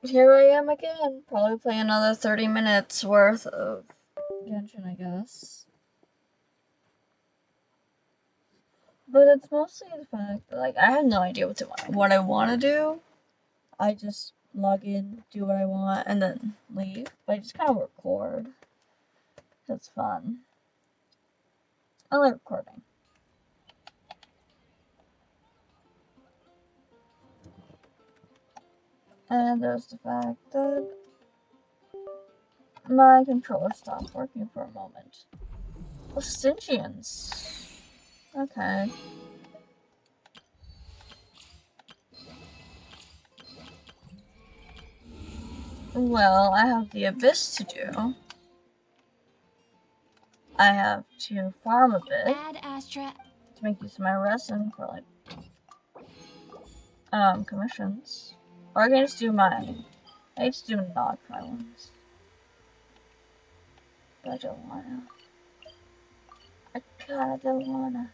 here I am again. Probably play another 30 minutes worth of Genshin, I guess. But it's mostly the fact that, like, I have no idea what I want to do. I just log in, do what I want, and then leave. But I just kind of record. It's fun. I like recording. And there's the fact that my controller stopped working for a moment. Oh, Stygians. Okay. Well, I have the Abyss to do. I have to farm a bit Ad Astra to make use of my resin for, like, commissions. Or I can just do mine. I just do not try ones. But I don't wanna. I kinda don't wanna.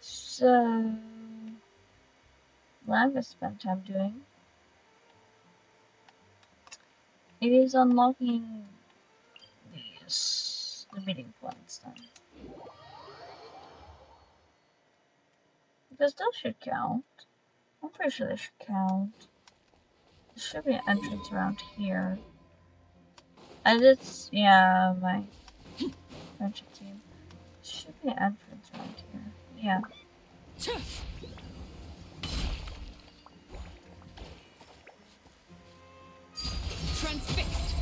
So, what I'm gonna spend time doing is unlocking the meeting points then. Because those should count. I'm pretty sure they should count. There should be an entrance around here. I did, yeah, my friendship team. There should be an entrance around here. Yeah. transfixed.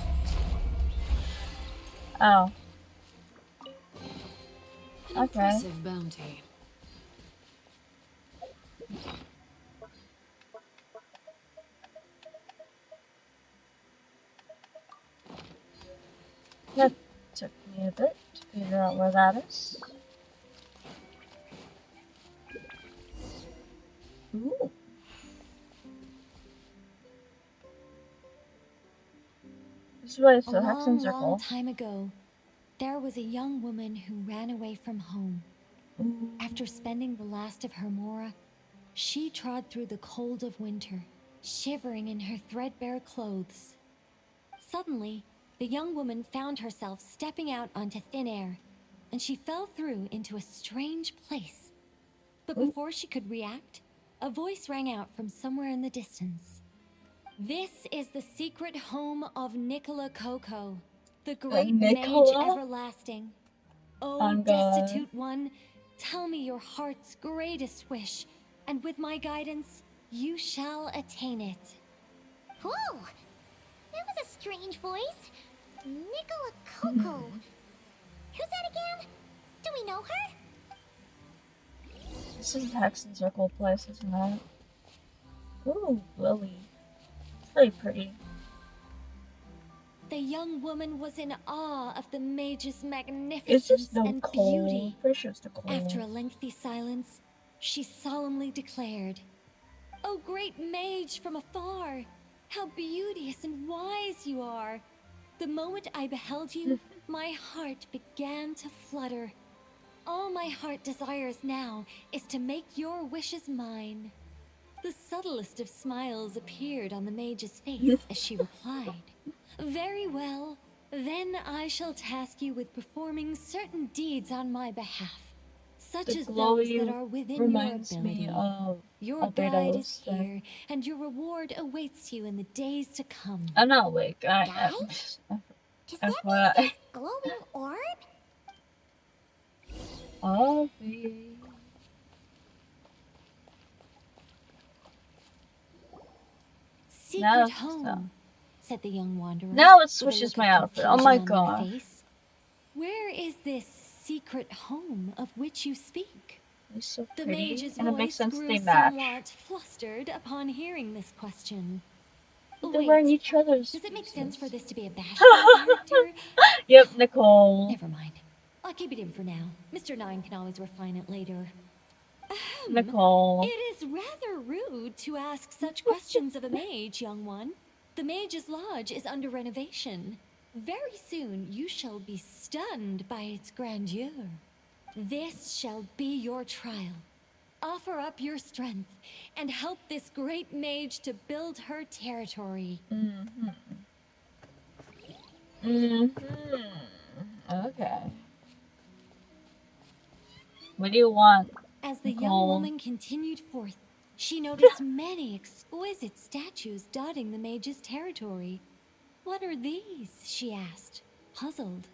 Oh. An Okay. impressive bounty. That took me a bit to figure out where that is. Ooh. This was the Hexen Circle. Long time ago, there was a young woman who ran away from home. Ooh. After spending the last of her mora, she trod through the cold of winter, shivering in her threadbare clothes. Suddenly, the young woman found herself stepping out onto thin air, and she fell through into a strange place. But before she could react, a voice rang out from somewhere in the distance. This is the secret home of Nicola Coco, the great mage everlasting. Oh, destitute one, tell me your heart's greatest wish, and with my guidance, you shall attain it. Whoa! That was a strange voice. Nicola Coco. Who's that again? Do we know her? This is the Hexen Circle place, isn't it? Ooh, Lily. It's really pretty. The young woman was in awe of the mage's It's magnificence just no and cold. beauty. Pretty sure it's the cold. After a lengthy silence, she solemnly declared, "O great mage from afar, how beauteous and wise you are! The moment I beheld you, my heart began to flutter. All my heart desires now is to make your wishes mine." The subtlest of smiles appeared on the mage's face as she replied, "Very well, then I shall task you with performing certain deeds on my behalf, such as those that are within your ability. Your guide is here, and your reward awaits you in the days to come." I'm not awake. Guide? Does that mean this glowing orb? Oh, Secret home, said the young wanderer. Now it switches my outfit. Oh my god. Where is this secret home of which you speak? It's so The pretty, mage's and it makes voice sense grew they match. somewhat flustered upon hearing this question. They're wearing each other's. Does it make sense for this to be a bashful character? Yep, Nicole. Never mind. I'll keep it in for now. Mr. Nine can always refine it later. Nicole. It is rather rude to ask such questions of a mage, young one. The mage's lodge is under renovation. Very soon you shall be stunned by its grandeur. This shall be your trial. Offer up your strength and help this great mage to build her territory. Mm-hmm. Okay. What do you want, As the young Nicole? woman continued forth, she noticed many exquisite statues dotting the mage's territory. What are these? She asked, puzzled.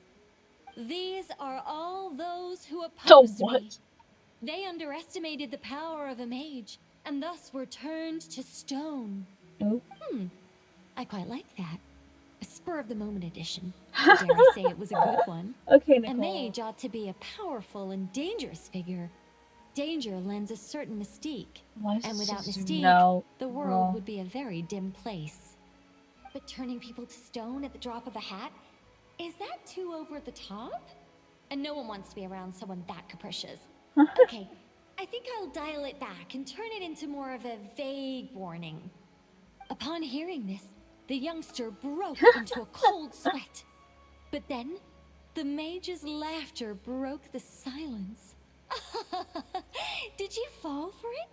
These are all those who The opposed what? me. They underestimated the power of a mage, and thus were turned to stone. Oh. I quite like that. A spur-of-the-moment edition. Dare I say it was a good one? Okay, A Nicole. mage ought to be a powerful and dangerous figure. Danger lends a certain mystique, Why is and this without just mystique, no, the world bro? would be a very dim place. But turning people to stone at the drop of a hat? Is that too over the top? And no one wants to be around someone that capricious. Okay, I think I'll dial it back and turn it into more of a vague warning. Upon hearing this, the youngster broke into a cold sweat. But then, the mage's laughter broke the silence. Did you fall for it?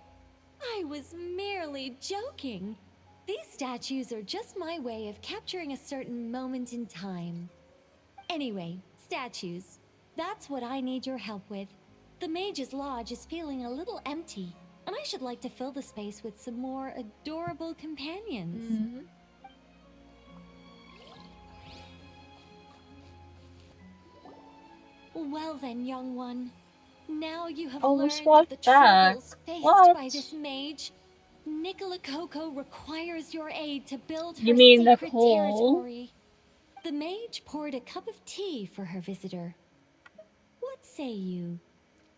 I was merely joking. These statues are just my way of capturing a certain moment in time. Anyway, statues. That's what I need your help with. The Mage's Lodge is feeling a little empty, and I should like to fill the space with some more adorable companions. Mm-hmm. Well then, young one. Now you have Oh, learned swap of the back. troubles faced What? by this mage. Nicola Coco requires your aid to build You her mean sacred Nicole? territory. The mage poured a cup of tea for her visitor. What say you?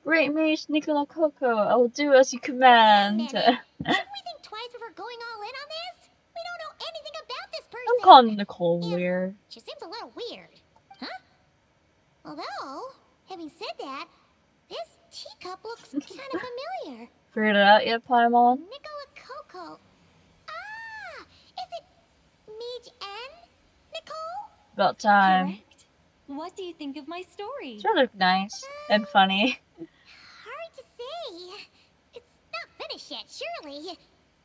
Great Mage Nicola Coco, I will do as you Wait a command. minute. Shouldn't we think twice before going all in on this? We don't know anything about this person. I'm calling Nicole And weird. she seems a little weird. Huh? Although, having said that, this teacup looks kind of familiar. Figured it out yet, Paimon? Nicola Coco. Ah! Is it Mage N? Nicole? About time. Correct. What do you think of my story? Sure look nice and funny. Hard to say. It's not finished yet, surely.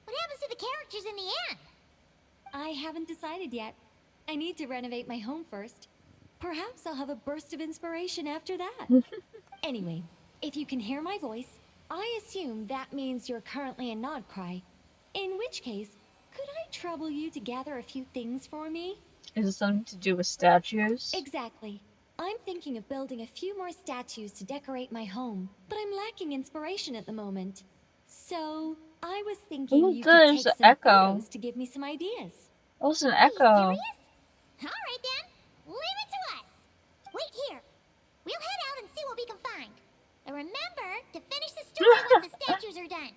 What happens to the characters in the end? I haven't decided yet. I need to renovate my home first. Perhaps I'll have a burst of inspiration after that. Anyway, if you can hear my voice, I assume that means you're currently in Nodcry. In which case, could I trouble you to gather a few things for me? Is it something to do with statues? Exactly. I'm thinking of building a few more statues to decorate my home, but I'm lacking inspiration at the moment. So, I was thinking Ooh, you could there's take the some echo. photos to give me some ideas. Oh, it's an Are you echo. serious? Alright then, leave it to us. Wait here. We'll head out and see what we can find. And remember to finish the story once the statues are done.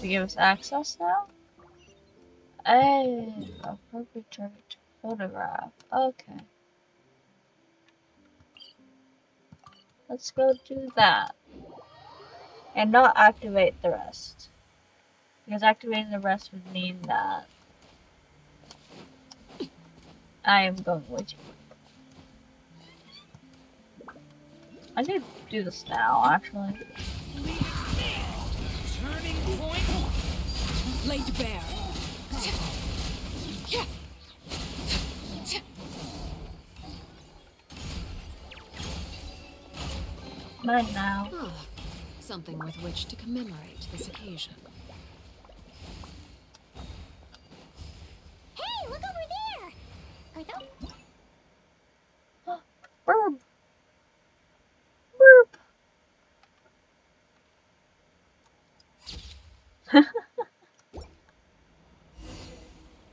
To give us access now? Hey, appropriate target to photograph. Okay. Let's go do that. And not activate the rest. Because activating the rest would mean that I am going way too quick. I need to do this now, actually. Turning point. Laid bare. Mine now. Something with which to commemorate this occasion. Hey, look over there! Are those... Burp. Burp.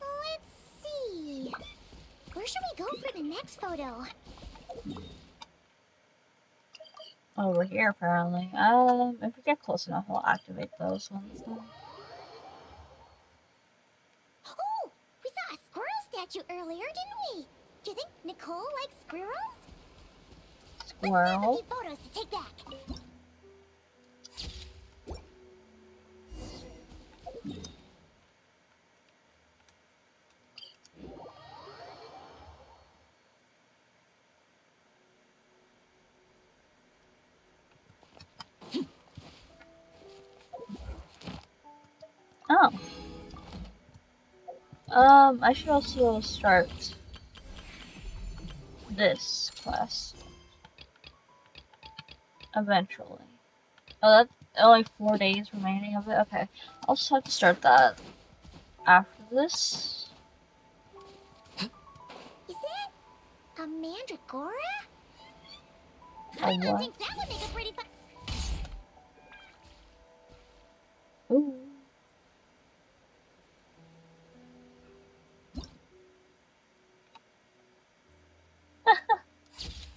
Let's see... Where should we go for the next photo? Over here, apparently. If we get close enough, I'll activate those ones. Then. Oh! We saw a squirrel statue earlier, didn't we? Do you think Nicole likes squirrels? Let's snap a Squirrel. few photos to take back. I should also start this quest eventually. Oh, that's only 4 days remaining of it. Okay, I'll just have to start that after this. Is that a mandragora? A I what? think that would make a pretty fun. Ooh.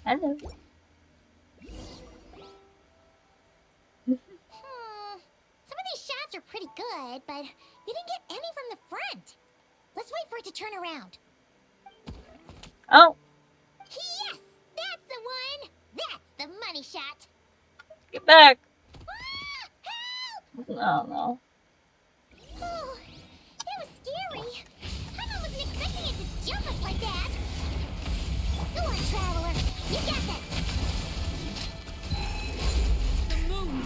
Hello. Some of these shots are pretty good, but you didn't get any from the front. Let's wait for it to turn around. Oh, Yes! That's the one! That's the money shot! get back. Ah! Help! Oh no. Oh, that was scary. I wasn't expecting it to jump us like that. Go on, Traveler. You got this. The moon!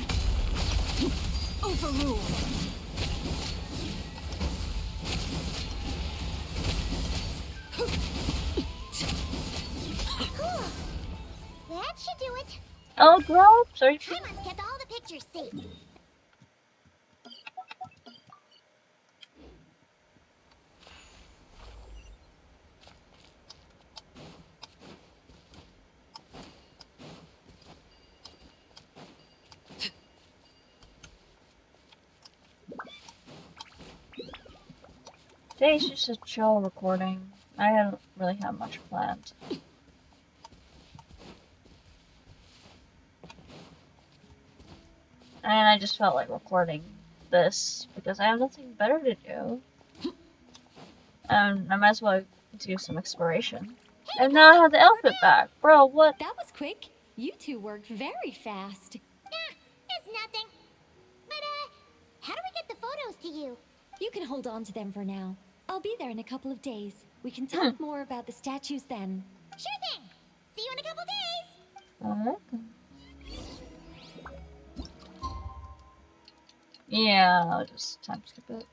Overruled! Cool. That should do it. Oh, grow up. Sorry. Paimon's kept all the pictures safe. Today's just a chill recording. I haven't really had much planned. And I just felt like recording this because I have nothing better to do. And I might as well do some exploration. And now I have the outfit back. Bro, what? That was quick. You two worked very fast. It's nothing. But, how do we get the photos to you? You can hold on to them for now. I'll be there in a couple of days. We can talk more about the statues then. Sure thing. See you in a couple days. Alright. Yeah, I'll just time skip it.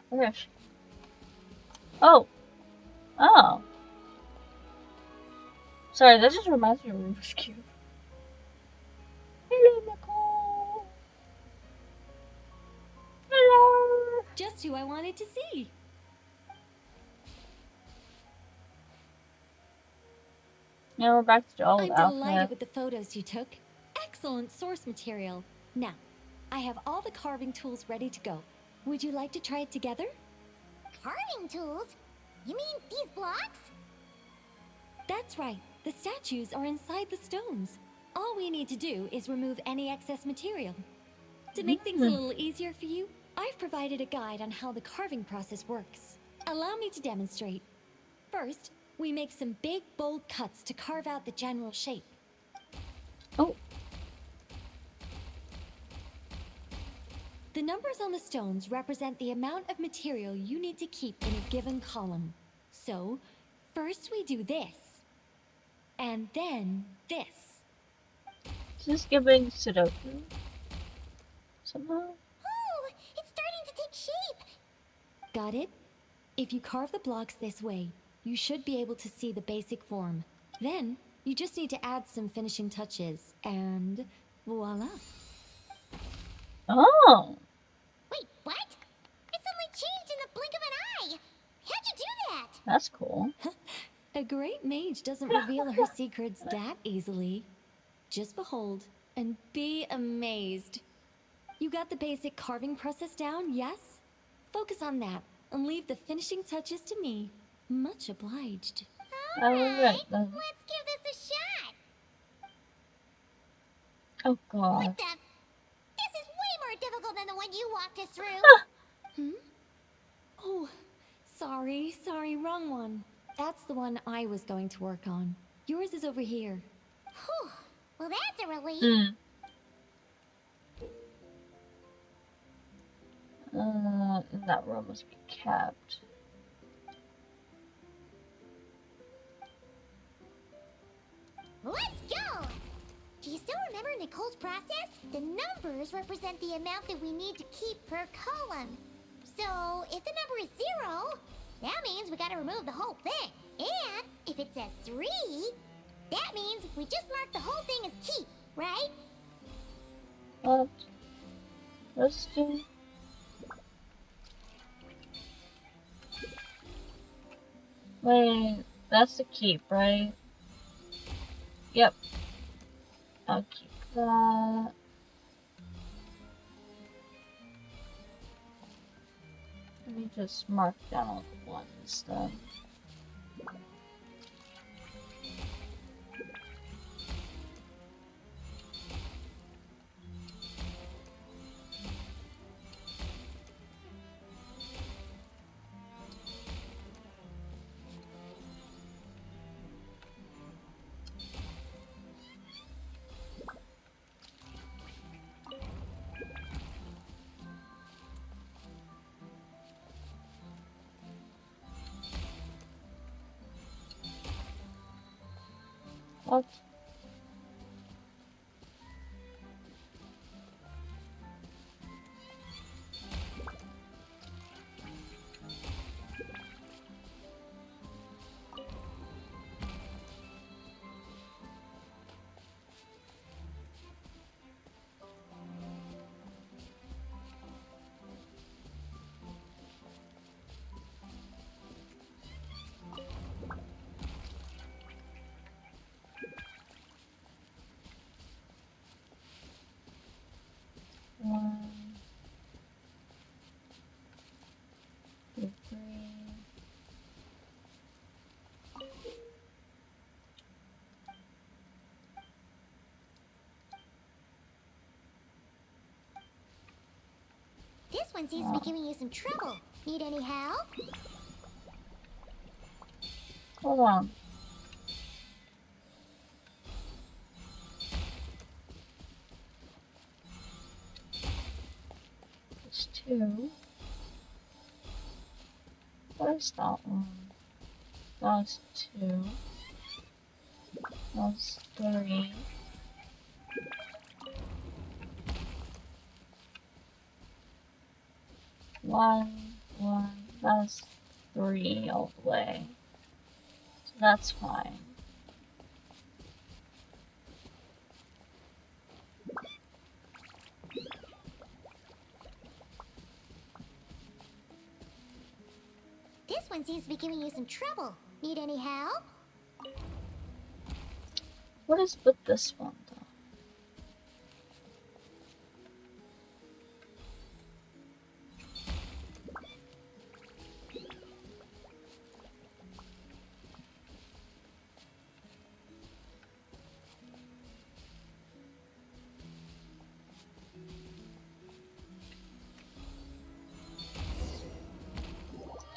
Where is she? Oh. Oh. Sorry, that just reminds me of Rubik's Cube. Hello, Nicole. Hello. Just who I wanted to see. Now we're back to the old I'm outfit. delighted with the photos you took. Excellent source material. Now, I have all the carving tools ready to go. Would you like to try it together? Carving tools? You mean these blocks? That's right. The statues are inside the stones. All we need to do is remove any excess material. To make things a little easier for you, I've provided a guide on how the carving process works. Allow me to demonstrate. First, we make some big, bold cuts to carve out the general shape. Oh. The numbers on the stones represent the amount of material you need to keep in a given column. So, first we do this. And then this. Is this giving Sudoku? Somehow? Oh, it's starting to take shape. Got it? If you carve the blocks this way, you should be able to see the basic form. Then, you just need to add some finishing touches, and voila. Oh. Wait, what? It suddenly changed in the blink of an eye. How'd you do that? That's cool. A great mage doesn't reveal her secrets that easily. Just behold and be amazed. You got the basic carving process down, yes? Focus on that and leave the finishing touches to me. Much obliged. Alright then. Let's give this a shot. Oh god. What the? This is way more difficult than the one you walked us through. Oh, sorry, wrong one. That's the one I was going to work on. Yours is over here. Whew. Well, that's a relief. And that room must be kept. Let's go! Do you still remember Nicole's process? The numbers represent the amount that we need to keep per column. So, if the number is 0, that means we gotta remove the whole thing. And if it says 3, that means we just mark the whole thing as keep, right? What? Let's do. Wait, that's the keep, right? Yep. I'll keep that. Let me just mark down all the ones then. What? One, two, three. This one seems to be giving you some trouble. Need any help? Hold on. There's 2. Where's that one? That's 2. That's 3. 1, 1. That's 3 all the way. So that's fine. This one seems to be giving you some trouble. Need any help? What is with this one though?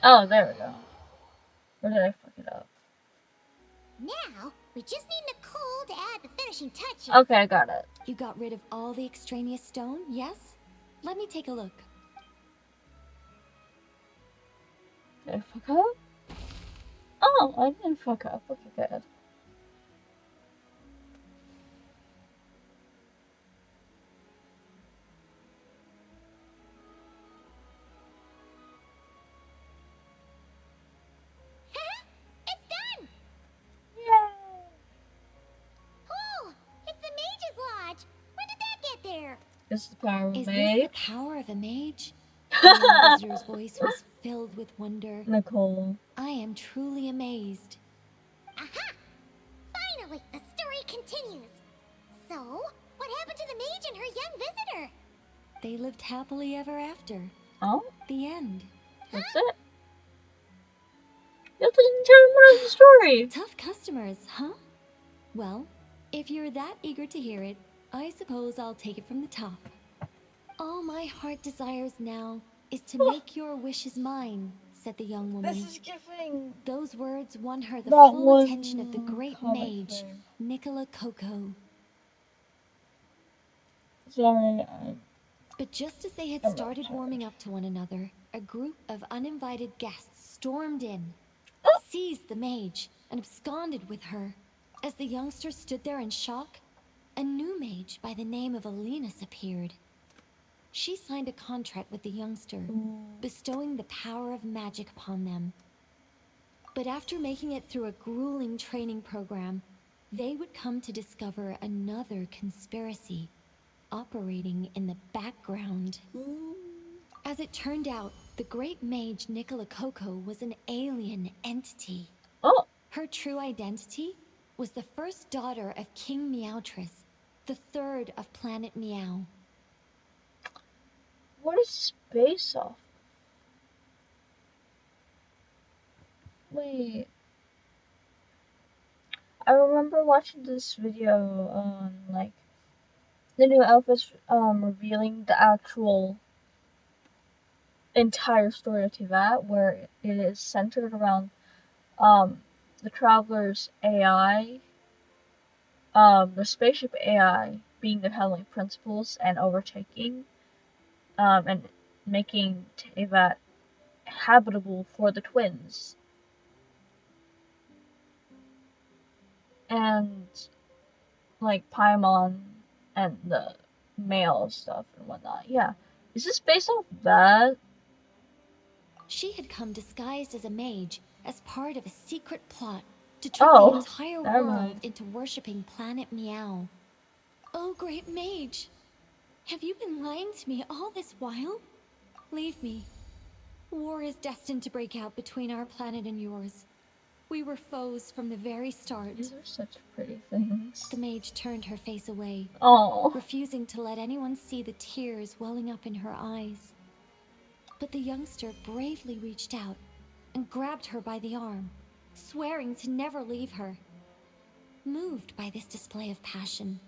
Oh, there we go. Where did I fuck it up? Now, we just need Nicole to add the finishing touches. Okay, I got it. You got rid of all the extraneous stone, yes? Let me take a look. Did I fuck up? Oh, I didn't fuck up. Okay, good. It's done! Yay! Oh, it's the Mage's Lodge. When did that get there? This is the power of Is this mage. the power of a mage? The young visitor's voice was filled with wonder. Nicole. I am truly amazed. Aha! Finally, the story continues. So, what happened to the mage and her young visitor? They lived happily ever after. Oh, The end. that's it. You have to tell me more of the story. Tough customers, huh? Well, if you're that eager to hear it, I suppose I'll take it from the top. All my heart desires now is to make your wishes mine, said the young woman. This is giving Those words won her the that full one attention of the great comic mage, thing. Nicola Coco. Sorry, But just as they had I'm not started tired. warming up to one another, a group of uninvited guests stormed in, Oh! seized the mage, and absconded with her. As the youngster stood there in shock, a new mage by the name of Alinus appeared. She signed a contract with the youngster, bestowing the power of magic upon them. But after making it through a grueling training program, they would come to discover another conspiracy operating in the background. As it turned out, the great mage Nicola Coco was an alien entity. Oh! Her true identity was the first daughter of King Meowtress, the third of Planet Meow. What is space off? Wait. I remember watching this video on, like, the new Elvis revealing the actual entire story of Tivat, where it is centered around the traveler's AI, the spaceship AI being the handling principles and overtaking, and making Tivat habitable for the twins. And like Paimon and the male stuff and whatnot. Yeah. Is this based off that? She had come disguised as a mage as part of a secret plot to trick the Oh, entire never world mind. into worshipping Planet Meow. Oh, great mage! Have you been lying to me all this while? Leave me. War is destined to break out between our planet and yours. We were foes from the very start. These are such pretty things. The mage turned her face away, Oh. refusing to let anyone see the tears welling up in her eyes. But the youngster bravely reached out and grabbed her by the arm, swearing to never leave her. Moved by this display of passion,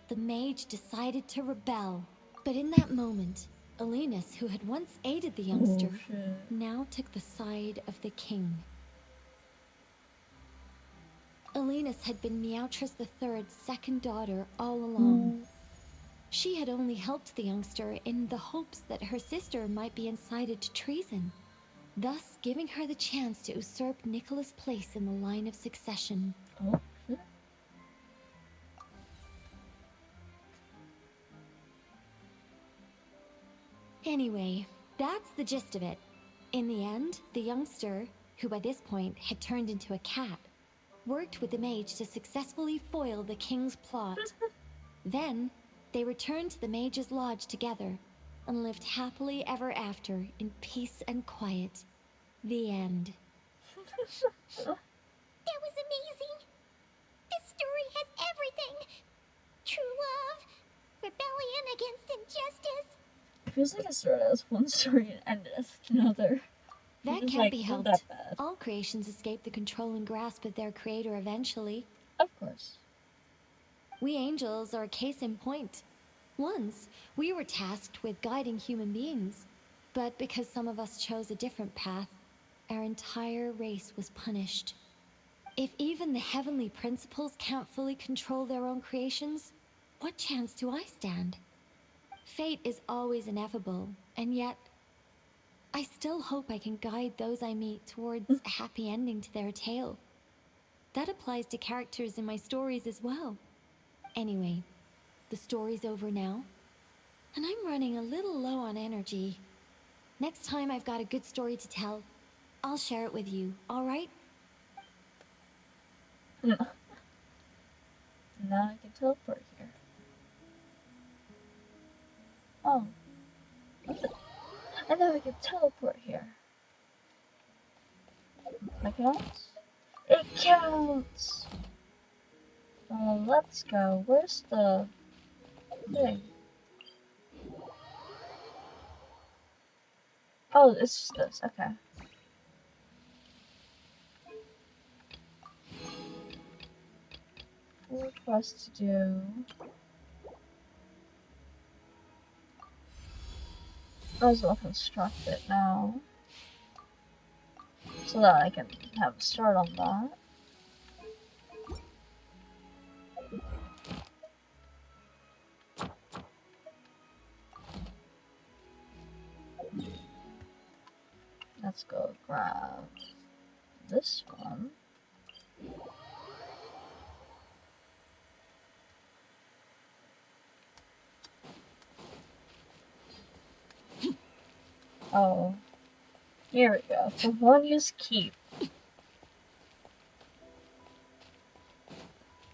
the mage decided to rebel. But in that moment, Alinus, who had once aided the youngster, Oh, shit. now took the side of the king. Alinus had been Meowtress III's second daughter all along. She had only helped the youngster in the hopes that her sister might be incited to treason, thus giving her the chance to usurp Nicola's place in the line of succession. Oh, shit. Anyway, that's the gist of it. In the end, the youngster, who by this point had turned into a cat, worked with the mage to successfully foil the king's plot. Then, they returned to the mage's lodge together and lived happily ever after in peace and quiet. The end. That was amazing. This story has everything. True love, rebellion against injustice. It feels like it started as one story and ended as another. That It's can't like, be not helped. that bad. All creations escape the control and grasp of their creator eventually. Of course. We angels are a case in point. Once, we were tasked with guiding human beings, but because some of us chose a different path, our entire race was punished. If even the heavenly principles can't fully control their own creations, what chance do I stand? Fate is always ineffable, and yet, I still hope I can guide those I meet towards a happy ending to their tale. That applies to characters in my stories as well. Anyway, the story's over now, and I'm running a little low on energy. Next time I've got a good story to tell, I'll share it with you, all right? No. Now I can teleport here. Oh. And now I can teleport here. That counts? It counts! Let's go. Where's the thing? Oh, it's just this. Okay. What for us to do? Might as well construct it now. So that I can have a start on that. let's go grab this one. Oh, here we go. For one use keep.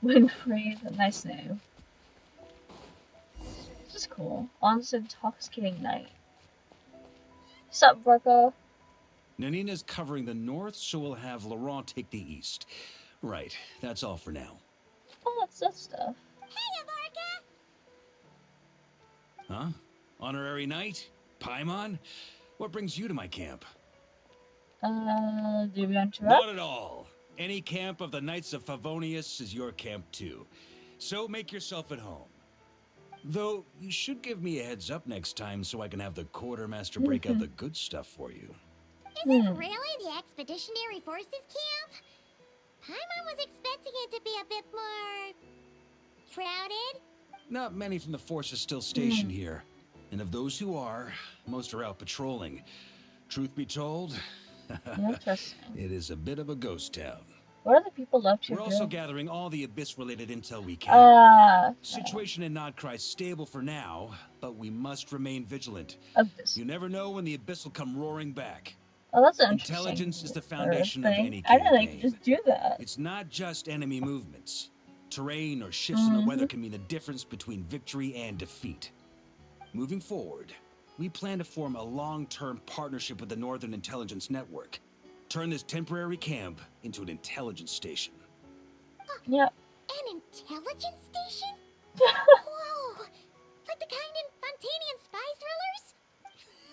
Winfried, nice name. This is cool. On this intoxicating night. Sup, Vorko? Nanina's covering the north, so we'll have Laurent take the east. Right, that's all for now. Oh, that's that stuff. Hey, Avarka! Huh? Honorary knight? Paimon? What brings you to my camp? Do we interrupt? Not at all. Any camp of the Knights of Favonius is your camp too. So make yourself at home. Though, you should give me a heads up next time so I can have the quartermaster break out the good stuff for you. Is this really the Expeditionary Forces camp? Paimon was expecting it to be a bit more... crowded? Not many from the force are still stationed here. And of those who are, most are out patrolling. Truth be told, Interesting. it is a bit of a ghost town. What are the people left here? We're also gathering all the Abyss-related intel we can. Situation in Nodcry is stable for now, but we must remain vigilant. Abyss. You never know when the Abyss will come roaring back. Oh, that's an interesting. Intelligence is the foundation of any I campaign. didn't think just do that. It's not just enemy movements. Terrain or shifts in the weather can mean the difference between victory and defeat. Moving forward, we plan to form a long-term partnership with the Northern Intelligence Network. Turn this temporary camp into an intelligence station. Yep. An intelligence station? Whoa! Like the kind in Fontanian spy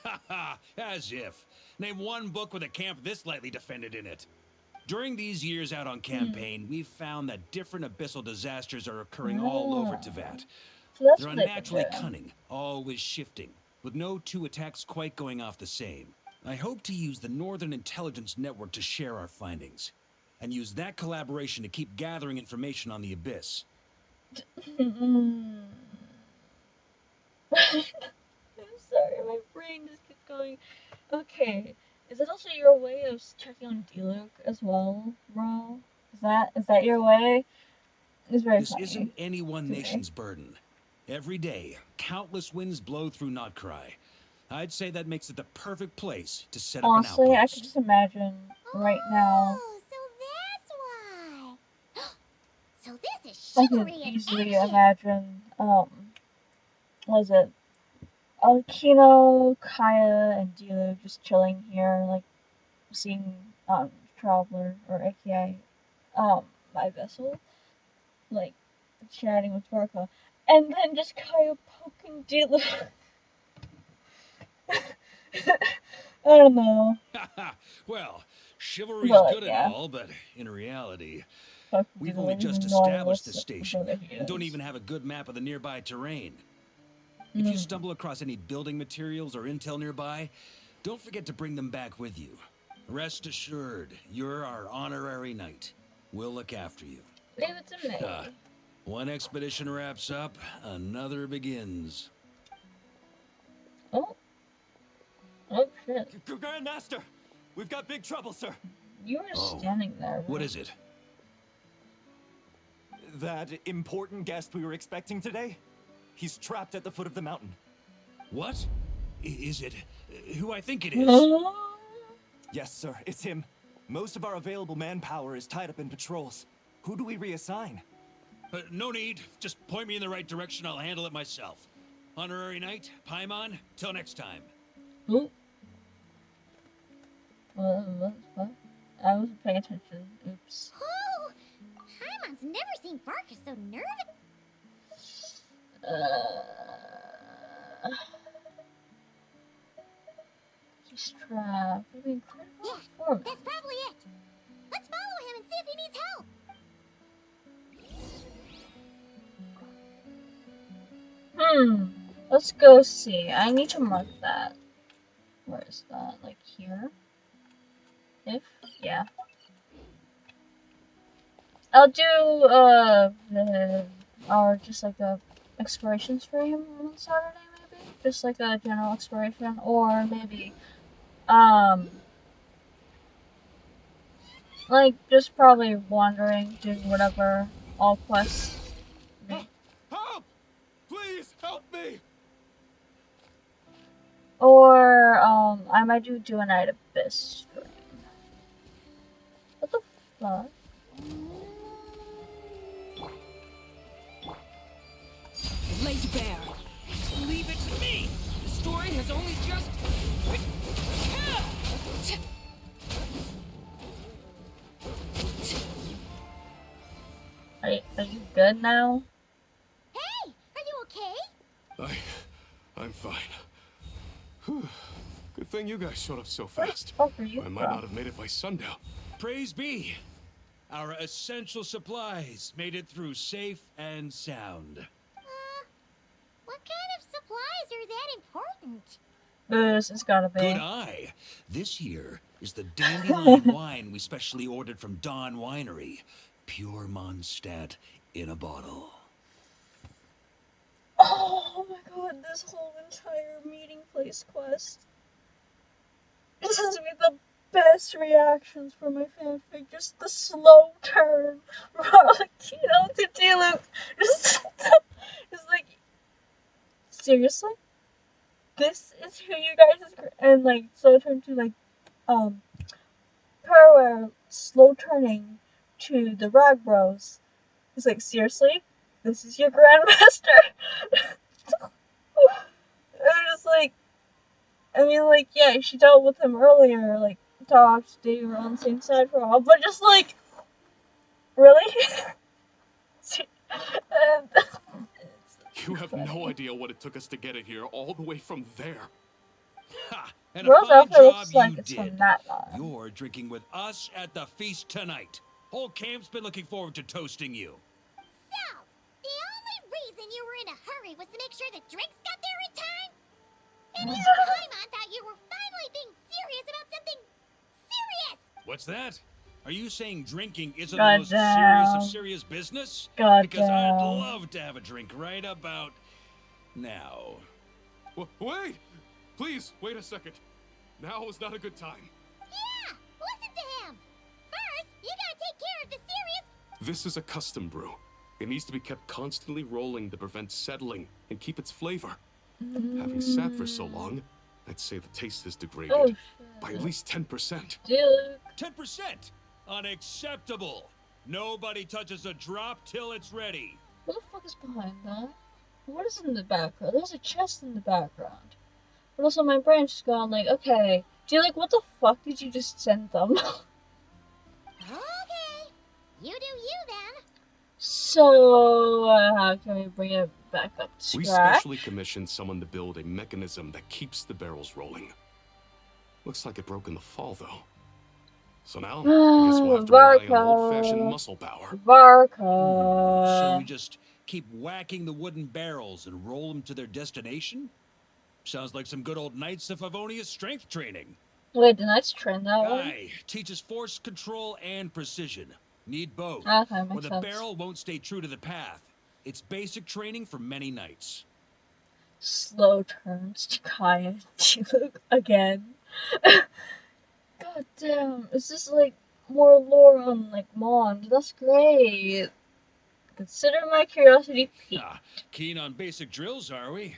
thrillers? Haha, as if. Name one book with a camp this lightly defended in it. During these years out on campaign, we've found that different abyssal disasters are occurring all over Teyvat. So that's They're what they've been unnaturally doing. cunning, always shifting, with no two attacks quite going off the same. I hope to use the Northern Intelligence Network to share our findings, and use that collaboration to keep gathering information on the Abyss. I'm sorry, my brain just keeps going. Okay, is it also your way of checking on D-Luke as well, bro? Is that your way? It's very This funny. isn't any one nation's burden. Every day, countless winds blow through Nodcry. I'd say that makes it the perfect place to set up an Honestly, I outpost. can just imagine right now. Oh, so that's why. So this is I chivalry can in easily action. imagine. Was it Alkino, Kaya, and D-Luke just chilling here, like seeing Traveler or AKA my vessel, like chatting with Vorka, and then just Kaya poking D-Luke. I don't know. Well, chivalry's Well, good yeah. and all, but in reality, Fuck we've D-Luke, only even just though I established the was station, before he and don't is. even have a good map of the nearby terrain. If you stumble across any building materials or intel nearby, don't forget to bring them back with you. Rest assured, you're our honorary knight. We'll look after you. Leave it to me. One expedition wraps up, another begins. Oh. Oh shit. Grandmaster! We've got big trouble, sir. You were Oh. standing there. What is it? That important guest we were expecting today? He's trapped at the foot of the mountain. What? Is it who I think it is? Yes, sir, it's him. Most of our available manpower is tied up in patrols. Who do we reassign? No need. Just point me in the right direction. I'll handle it myself. Honorary Knight, Paimon, till next time. Oop. What? I wasn't paying attention. Oops. Oh, Paimon's never seen Varka so nervous. He's trapped. I mean, critical Yeah, performance. that's probably it. Let's follow him and see if he needs help. Let's go see. I need to mark that. Where is that? Like here? Yeah. I'll do, or just like a exploration stream on Saturday, maybe? Just like a general exploration, or maybe, Like, just probably wandering, doing whatever all quests. Help! Please help me! Or, I might do a night abyss stream. What the fuck? Laid bare. Leave it to me. The story has only just. Are you good now? Hey, are you okay? I'm fine. Whew. Good thing you guys showed up so Where the fast. fuck are you I might from? not have made it by sundown. Praise be. Our essential supplies made it through safe and sound. What kind of supplies are that important? Booze, it's gotta be. Good eye. This here is the dandelion wine we specially ordered from Dawn Winery. Pure Mondstadt in a bottle. Oh my god, this whole entire meeting place quest. This has to be the best reactions for my fanfic. Just the slow turn from Valentino to Diluc. Just like, seriously? This is who you guys is, and like, slow turn to like, Perware slow turning to the Rag Bros. It's like, seriously? This is your Grandmaster? I'm just like, I mean, like, yeah, she dealt with him earlier, like, talked, they were on the same side for a while, but just like, really? And, You have no idea what it took us to get it here, all the way from there. Ha! And a Rose fine outfit job looks like you it's did. from that line. You're drinking with us at the feast tonight. Whole camp's been looking forward to toasting you. So, the only reason you were in a hurry was to make sure the drinks got there in time? And you and Paimon thought you were finally being serious about something serious! What's that? Are you saying drinking isn't the God most serious damn. of serious business? God Because I'd damn. love to have a drink right about now. Wait! Please, wait a second. Now is not a good time. Yeah, listen to him! First, you gotta take care of the serious... This is a custom brew. It needs to be kept constantly rolling to prevent settling and keep its flavor. Having sat for so long, I'd say the taste is degraded Oh, shit. by at least 10%. Dude. 10%! Unacceptable! Nobody touches a drop till it's ready. What the fuck is behind that? What is in the background? There's a chest in the background. But also my brain's just gone like, okay, what the fuck did you just send them? Okay, you do you then. So, how can we bring it back up to We scratch? specially commissioned someone to build a mechanism that keeps the barrels rolling. Looks like it broke in the fall, though. So now, I guess we'll have to rely on old-fashioned muscle power. Varka. So we just keep whacking the wooden barrels and roll them to their destination? Sounds like some good old Knights of Favonius strength training. Wait, the Knights train that way? Aye, teaches force control and precision. Need both. Okay, Or makes the sense. barrel won't stay true to the path. It's basic training for many knights. Slow turns to Kaya and Diluc again. God damn, it's just like more lore on like Mond. That's great. Consider my curiosity piqued. Ah, keen on basic drills, are we?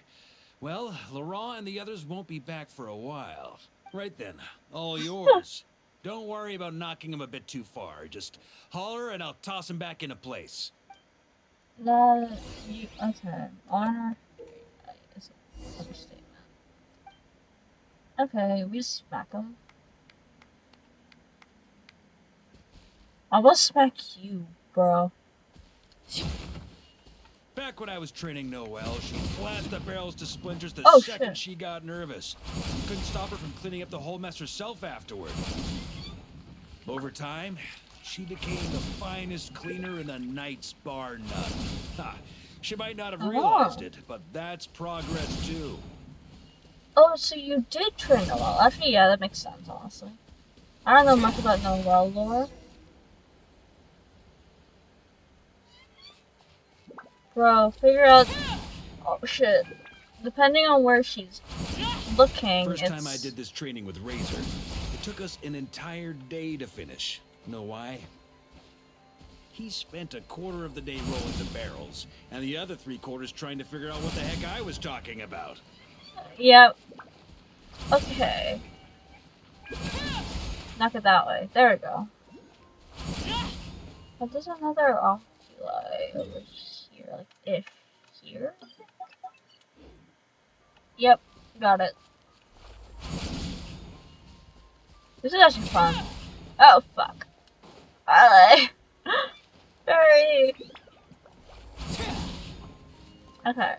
Well, Laurent and the others won't be back for a while. Right then, all yours. Don't worry about knocking him a bit too far. Just holler and I'll toss him back into place. No, you okay? Honor is an understatement. Okay, we just smack him. I will smack you, bro. Back when I was training Noelle, she'd blast the barrels to splinters the Oh, second shit. she got nervous. Couldn't stop her from cleaning up the whole mess herself afterward. Over time, she became the finest cleaner in the Knight's bar none. Ha! She might not have realized it, but that's progress too. Oh, so you did train Noelle. Actually, yeah, that makes sense, honestly. I don't know much about Noelle lore. Bro, figure out... Oh, shit. Depending on where she's looking, First it's... time I did this training with Razor, it took us an entire day to finish. Know why? He spent a quarter of the day rolling the barrels, and the other 3/4 trying to figure out what the heck I was talking about. Yep. Okay. Knock it that way. There we go. But there's another oculi over here, like if here. Yep, got it. This is actually fun. Oh fuck. Alright. Sorry. Okay.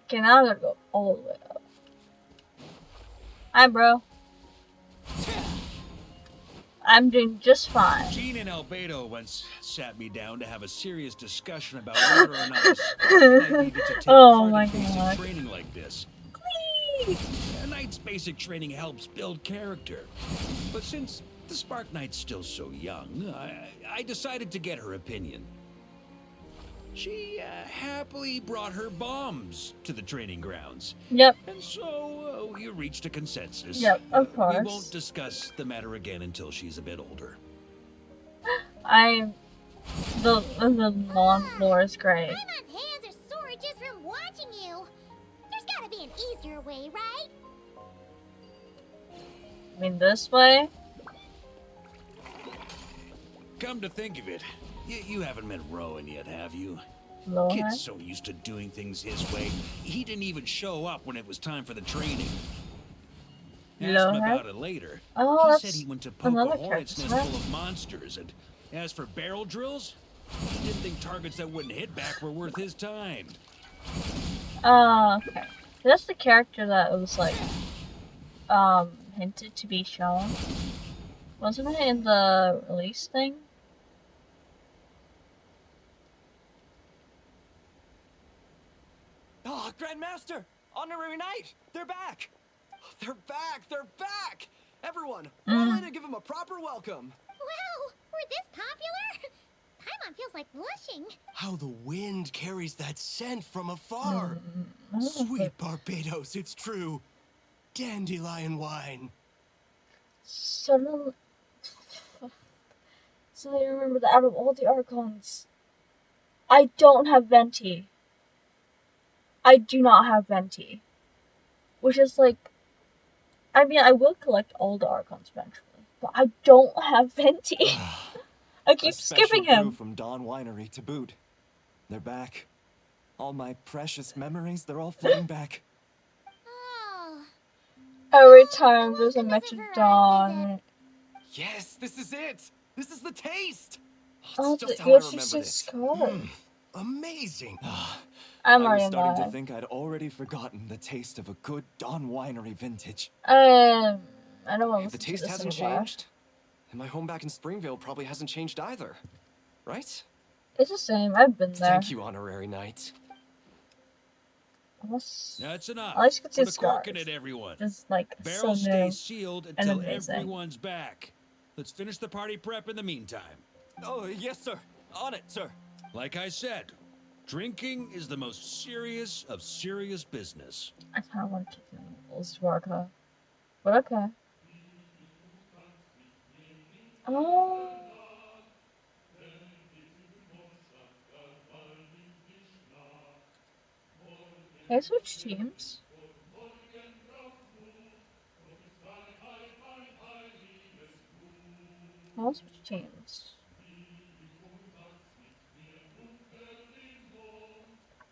Okay, now I'm gonna go all the way up. Hi, bro. I'm doing just fine. Gene and Albedo once sat me down to have a serious discussion about whether or not a Spark Knight needed to take part in basic training like this. A knight's basic training helps build character. But since the Spark Knight's still so young, I decided to get her opinion. She happily brought her bombs to the training grounds. Yep. And so we reached a consensus. Yep, of course. We won't discuss the matter again until she's a bit older. The long floor is great. Paimon's hands are sore just from watching you. There's gotta be an easier way, right? I mean, this way? Come to think of it, you haven't met Rowan yet, have you? Lower? Kid's so used to doing things his way, he didn't even show up when it was time for the training. Asked him about it later. Oh, he said he went to poke a hornet's nest right? full of monsters, and as for barrel drills, he didn't think targets that wouldn't hit back were worth his time. Okay. That's the character that was like, hinted to be shown. Wasn't it in the release thing? Oh, Grandmaster! Honorary Knight! They're back! They're back! They're back! Everyone, fall in and give them a proper welcome! Wow, we're this popular? Paimon feels like blushing. How the wind carries that scent from afar! Sweet Barbados, it's true! Dandelion wine! Suddenly I remember that out of all the Archons, I don't have Venti. I do not have Venti. Which is like, I mean, I will collect all the Archons eventually, but I don't have Venti. I keep skipping him. From Dawn Winery to boot. They're back. All my precious memories, they're all flooding back. Oh. Every time there's a mention of Dawn. Yes, this is it! This is the taste! Oh, it's just the how I remember just it. scarred. Amazing! I'm I already was in starting love. to think I'd already forgotten the taste of a good Dawn Winery vintage. I don't want to The taste hasn't changed, and my home back in Springvale probably hasn't changed either, right? It's the same. I've been there. Thank you, Honorary Knight. That's enough. At least you can see Put the a cork scars. in it, everyone. Just like Barrel so new. stays sealed and until amazing. everyone's back. Let's finish the party prep in the meantime. Oh, yes, sir. On it, sir. Like I said, drinking is the most serious of serious business. I kind of want to kick him in the Swarka. But okay. Oh. Can I switch teams? I'll switch teams.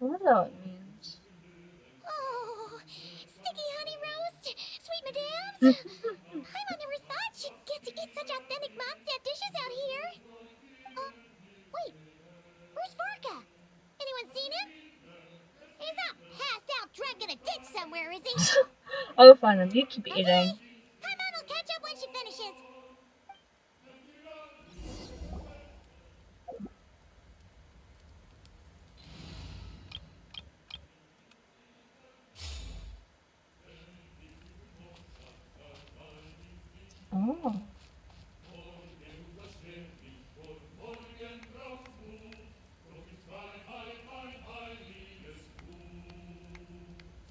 I wonder what it means. Oh, sticky honey roast, sweet madams. Paimon never thought she'd get to eat such authentic Mondstadt dishes out here. Wait, where's Vorka? Anyone seen him? He's not passed out drunk in a ditch somewhere, is he? I'll go find him. You keep eating. Paimon will catch up when she finishes. Oh.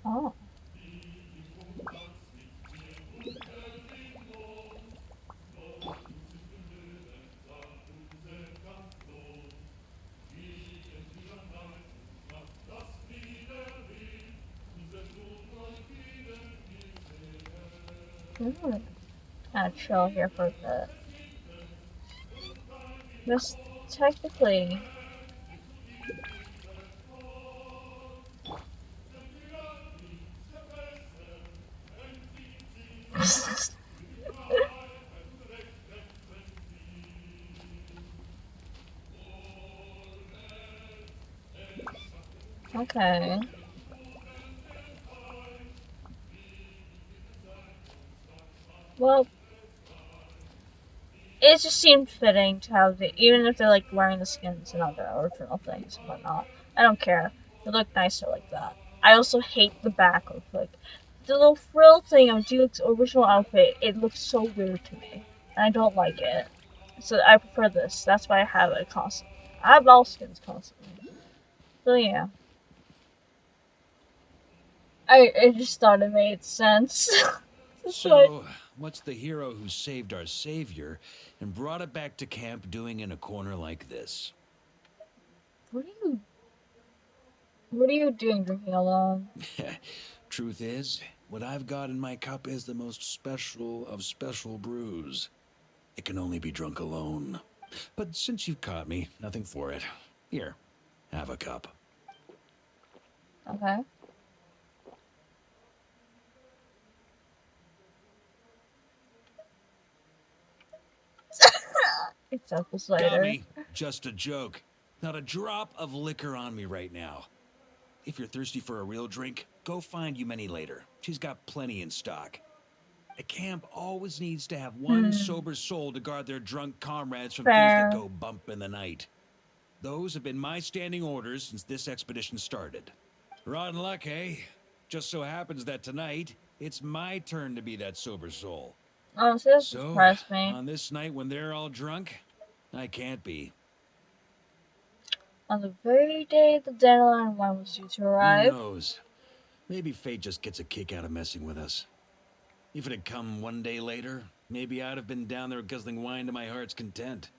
Oh. I'm gonna kind of chill here for a bit. This technically. Okay. Well, it just seemed fitting to have the, even if they're like wearing the skins and other original things and whatnot. I don't care. They look nicer like that. I also hate the back of like the little frill thing of Duke's original outfit. It looks so weird to me. And I don't like it. So I prefer this. That's why I have it constantly. I have all skins constantly. So yeah. I just thought it made sense. That's why. So, what's the hero who saved our savior and brought it back to camp doing in a corner like this? What are you? What are you doing drinking alone? Truth is, what I've got in my cup is the most special of special brews. It can only be drunk alone. But since you've caught me, nothing for it. Here, have a cup. Okay. It's apple Got cider. me. Just a joke. Not a drop of liquor on me right now. If you're thirsty for a real drink, go find Yumeni later. She's got plenty in stock. A camp always needs to have one sober soul to guard their drunk comrades from things that Fair. go bump in the night. Those have been my standing orders since this expedition started. Rotten luck, eh? Just so happens that tonight, it's my turn to be that sober soul. Honestly, that So, surprised me. on this night when they're all drunk, I can't be. On the very day the dandelion wine was due to Who arrive. knows? Maybe fate just gets a kick out of messing with us. If it had come one day later, maybe I'd have been down there guzzling wine to my heart's content.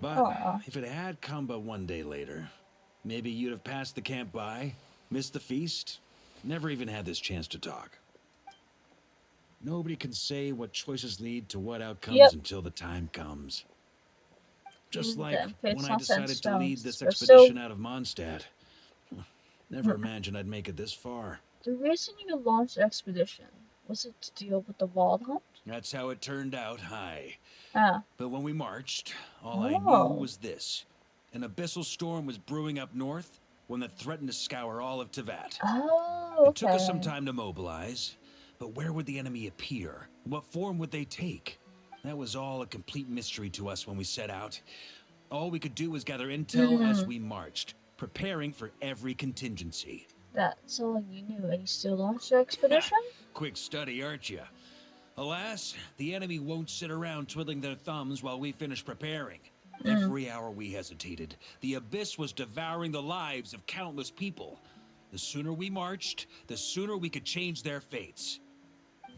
But Aw. if it had come but one day later, maybe you'd have passed the camp by, missed the feast, never even had this chance to talk. Nobody can say what choices lead to what outcomes Yep. until the time comes. Just Even like then, fate's when I not set in decided to lead stones. this But still, expedition out of Mondstadt. Never imagined I'd make it this far. the reason you launched the expedition was it to deal with the wild hunt? That's how it turned out, aye. Ah. But when we marched, all I knew Oh. was this. An abyssal storm was brewing up north, one that threatened to scour all of Tevat. Oh, It took us some okay. time to mobilize, but where would the enemy appear? What form would they take? That was all a complete mystery to us when we set out. All we could do was gather intel as we marched, preparing for every contingency. That's all you knew, and you still launched the expedition? Quick study, aren't you? Alas, the enemy won't sit around twiddling their thumbs while we finish preparing. Every hour we hesitated, the abyss was devouring the lives of countless people. The sooner we marched, the sooner we could change their fates.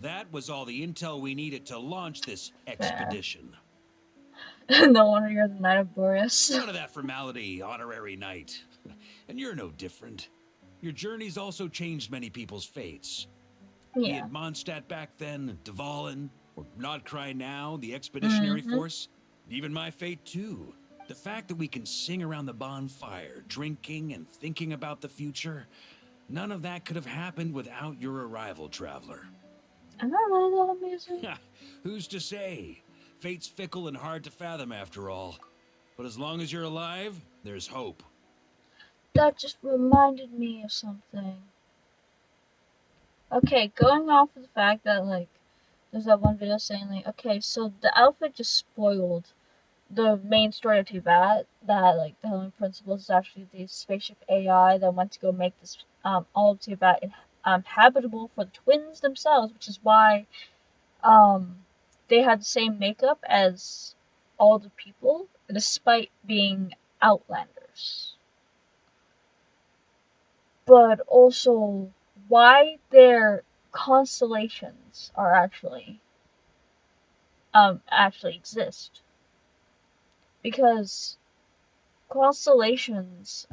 That was all the intel we needed to launch this expedition. No wonder you're the Knight of Boreas. None of that formality, honorary knight. And you're no different. Your journey's also changed many people's fates. Be Yeah. it Mondstadt back then, Dvalin, or Nodcry now, the expeditionary force, even my fate too. The fact that we can sing around the bonfire, drinking and thinking about the future, none of that could have happened without your arrival, traveler. Am I really that amazing? Who's to say? Fate's fickle and hard to fathom after all. But as long as you're alive, there's hope. That just reminded me of something. Okay, going off of the fact that, like, there's that one video saying, like, okay, so the outfit just spoiled the main story of Tibet, that, like, the Healing Principles is actually the spaceship AI that went to go make this, all of Tibet habitable for the twins themselves, which is why, they had the same makeup as all the people, despite being outlanders. But also why their constellations are actually exist. Because constellations